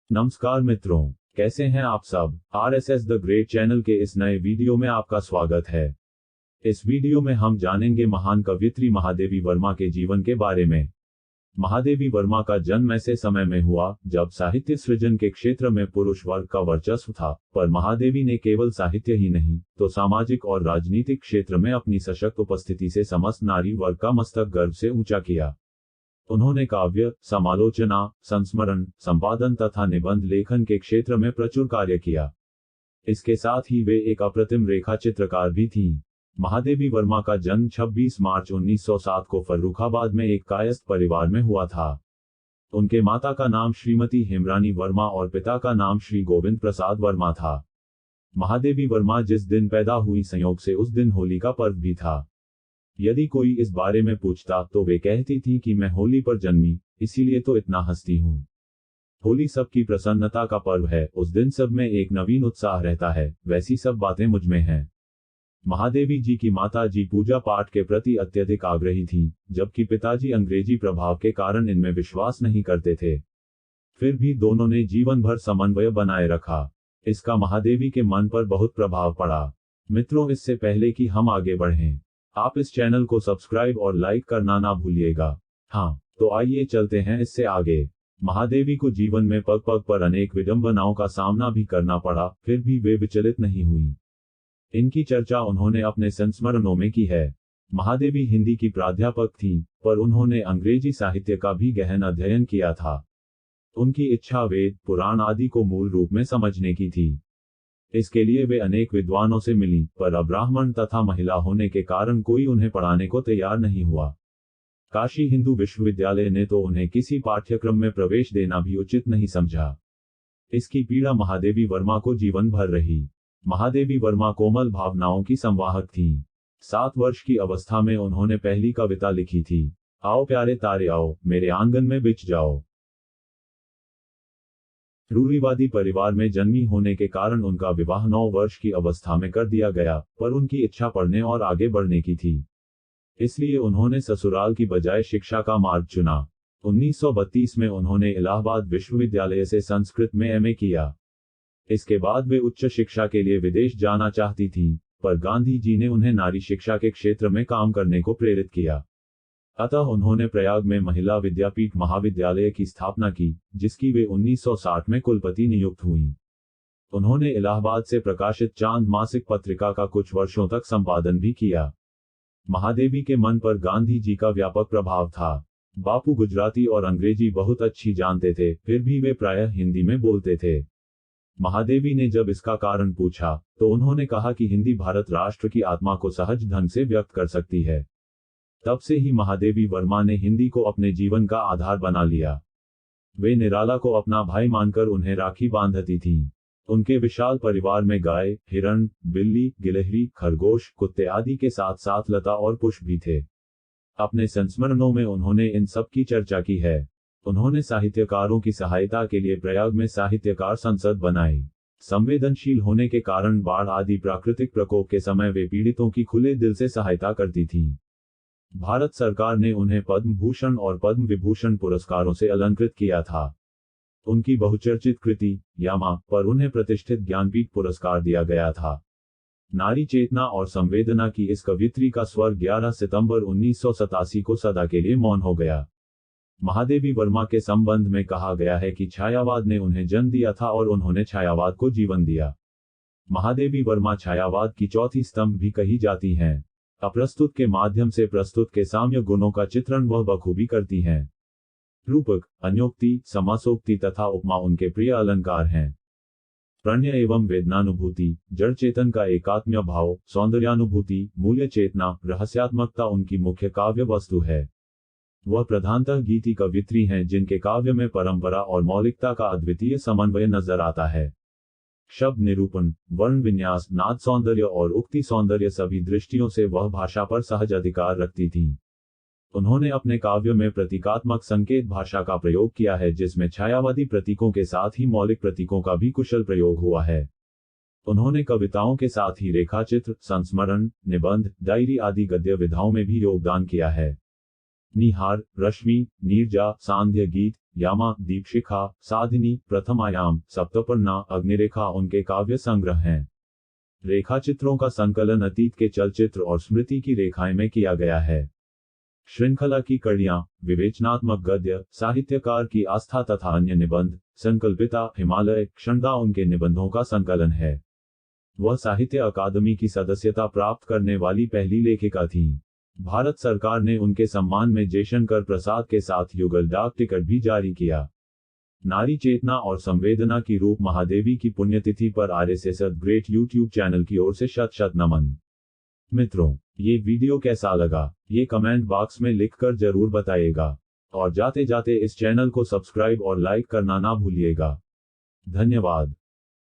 नमस्कार मित्रों, कैसे हैं आप सब। आरएसएस द ग्रेट चैनल के इस नए वीडियो में आपका स्वागत है। इस वीडियो में हम जानेंगे महान कवयित्री महादेवी वर्मा के जीवन के बारे में। महादेवी वर्मा का जन्म ऐसे समय में हुआ जब साहित्य सृजन के क्षेत्र में पुरुष वर्ग का वर्चस्व था, पर महादेवी ने केवल साहित्य ही नहीं तो सामाजिक और राजनीतिक क्षेत्र में अपनी सशक्त उपस्थिति से समस्त नारी वर्ग का मस्तक गर्व से ऊंचा किया। उन्होंने काव्य, समालोचना, संस्मरण, संपादन तथा निबंध लेखन के क्षेत्र में प्रचुर कार्य किया। इसके साथ ही वे एक अप्रतिम रेखा चित्रकार भी थीं। महादेवी वर्मा का जन्म 26 मार्च 1907 को फर्रुखाबाद में एक कायस्थ परिवार में हुआ था। उनके माता का नाम श्रीमती हेमरानी वर्मा और पिता का नाम श्री गोविंद प्रसाद वर्मा था। महादेवी वर्मा जिस दिन पैदा हुई संयोग से उस दिन होली का पर्व भी था। यदि कोई इस बारे में पूछता तो वे कहती थी कि मैं होली पर जन्मी, इसीलिए तो इतना हंसती हूँ। होली सबकी प्रसन्नता का पर्व है, उस दिन सब में एक नवीन उत्साह रहता है, वैसी सब बातें मुझ में हैं। महादेवी जी की माता जी पूजा पाठ के प्रति अत्यधिक आग्रही थीं, जबकि पिताजी अंग्रेजी प्रभाव के कारण इनमें विश्वास नहीं करते थे। फिर भी दोनों ने जीवन भर समन्वय बनाए रखा। इसका महादेवी के मन पर बहुत प्रभाव पड़ा। मित्रों, इससे पहले कि हम आगे बढ़ें, आप इस चैनल को सब्सक्राइब और लाइक करना ना भूलिएगा। हाँ, तो आइए चलते हैं इससे आगे। महादेवी को जीवन में पग पग पर अनेक विडंबनाओं का सामना भी करना पड़ा, फिर भी वे विचलित नहीं हुई। इनकी चर्चा उन्होंने अपने संस्मरणों में की है। महादेवी हिंदी की प्राध्यापक थीं, पर उन्होंने अंग्रेजी साहित्य का भी गहन अध्ययन किया था। उनकी इच्छा वेद, पुराण आदि को मूल रूप में समझने की थी। इसके लिए वे अनेक विद्वानों से मिली, पर अब्राह्मण तथा महिला होने के कारण कोई उन्हें पढ़ाने को तैयार नहीं हुआ। काशी हिंदू विश्वविद्यालय ने तो उन्हें किसी पाठ्यक्रम में प्रवेश देना भी उचित नहीं समझा। इसकी पीड़ा महादेवी वर्मा को जीवन भर रही। महादेवी वर्मा कोमल भावनाओं की संवाहक थीं। 7 वर्ष की अवस्था में उन्होंने पहली कविता लिखी थी, आओ प्यारे तारे आओ, मेरे आंगन में बिछ जाओ। रूढ़िवादी परिवार में जन्मी होने के कारण उनका विवाह 9 वर्ष की अवस्था में कर दिया गया, पर उनकी इच्छा पढ़ने और आगे बढ़ने की थी। इसलिए उन्होंने ससुराल की बजाय शिक्षा का मार्ग चुना। 1932 में उन्होंने इलाहाबाद विश्वविद्यालय से संस्कृत में एमए किया। इसके बाद वे उच्च शिक्षा के लिए विदेश जाना चाहती थीं, पर गांधी जी ने उन्हें नारी शिक्षा के क्षेत्र में काम करने को प्रेरित किया। अतः उन्होंने प्रयाग में महिला विद्यापीठ महाविद्यालय की स्थापना की, जिसकी वे 1960 में कुलपति नियुक्त हुईं। उन्होंने इलाहाबाद से प्रकाशित चांद मासिक पत्रिका का कुछ वर्षों तक संपादन भी किया। महादेवी के मन पर गांधी जी का व्यापक प्रभाव था। बापू गुजराती और अंग्रेजी बहुत अच्छी जानते थे, फिर भी वे प्रायः हिंदी में बोलते थे। महादेवी ने जब इसका कारण पूछा, तो उन्होंने कहा कि हिंदी भारत राष्ट्र की आत्मा को सहज ढंग से व्यक्त कर सकती है। तब से ही महादेवी वर्मा ने हिंदी को अपने जीवन का आधार बना लिया। वे निराला को अपना भाई मानकर उन्हें राखी बांधती थीं। उनके विशाल परिवार में गाय, हिरण, बिल्ली, गिलहरी, खरगोश, कुत्ते आदि के साथ साथ लता और पुष्प भी थे। अपने संस्मरणों में उन्होंने इन सब की चर्चा की है। उन्होंने साहित्यकारों की सहायता के लिए प्रयाग में साहित्यकार संसद बनाई। संवेदनशील होने के कारण बाढ़ आदि प्राकृतिक प्रकोप के समय वे पीड़ितों की खुले दिल से सहायता करती थीं। भारत सरकार ने उन्हें पद्म भूषण और पद्म विभूषण पुरस्कारों से अलंकृत किया था। उनकी बहुचर्चित कृति यामा पर उन्हें प्रतिष्ठित ज्ञानपीठ पुरस्कार दिया गया था। नारी चेतना और संवेदना की इस कवयित्री का स्वर 11 सितंबर 1987 को सदा के लिए मौन हो गया। महादेवी वर्मा के संबंध में कहा गया है कि छायावाद ने उन्हें जन्म दिया था और उन्होंने छायावाद को जीवन दिया। महादेवी वर्मा छायावाद की चौथी स्तंभ भी कही जाती हैं। अप्रस्तुत के माध्यम से प्रस्तुत के साम्य गुणों का चित्रण वह बखूबी करती हैं। रूपक, अन्योक्ति, समासोक्ति तथा उपमा उनके प्रिय अलंकार हैं। प्रणय एवं वेदनानुभूति, जड़ चेतन का एकात्म्य भाव, सौंदर्यानुभूति, मूल्य चेतना, रहस्यात्मकता उनकी मुख्य काव्य वस्तु है। वह प्रधानतः गीति कवयित्री हैं, जिनके काव्य में परंपरा और मौलिकता का अद्वितीय समन्वय नजर आता है। शब्द निरूपण, वर्ण विन्यास, नाद सौंदर्य और उक्ति सौंदर्य सभी दृष्टियों से वह भाषा पर सहज अधिकार रखती थीं। उन्होंने अपने काव्य में प्रतीकात्मक संकेत भाषा का प्रयोग किया है, जिसमें छायावादी प्रतीकों के साथ ही मौलिक प्रतीकों का भी कुशल प्रयोग हुआ है। उन्होंने कविताओं के साथ ही रेखाचित्र, संस्मरण, निबंध, डायरी आदि गद्य विधाओं में भी योगदान किया है। निहार, रश्मि, नीरजा, सांध्य गीत, यामा, दीपशिखा, साधिनी, प्रथम आयाम, सप्तपर्णा, अग्निरेखा उनके काव्य संग्रह हैं। रेखाचित्रों का संकलन अतीत के चलचित्र और स्मृति की रेखाएं में किया गया है। श्रृंखला की कड़ियां, विवेचनात्मक गद्य, साहित्यकार की आस्था तथा अन्य निबंध, संकल्पिता, हिमालय, क्षणदा उनके निबंधों का संकलन है। वह साहित्य अकादमी की सदस्यता प्राप्त करने वाली पहली लेखिका थीं। भारत सरकार ने उनके सम्मान में जयशंकर प्रसाद के साथ युगल डाक टिकट भी जारी किया। नारी चेतना और संवेदना की रूप महादेवी की पुण्यतिथि पर आरएसएस ग्रेट यूट्यूब चैनल की ओर से शत शत नमन। मित्रों, ये वीडियो कैसा लगा, ये कमेंट बॉक्स में लिखकर जरूर बताइएगा। और जाते जाते इस चैनल को सब्सक्राइब और लाइक करना ना भूलिएगा। धन्यवाद।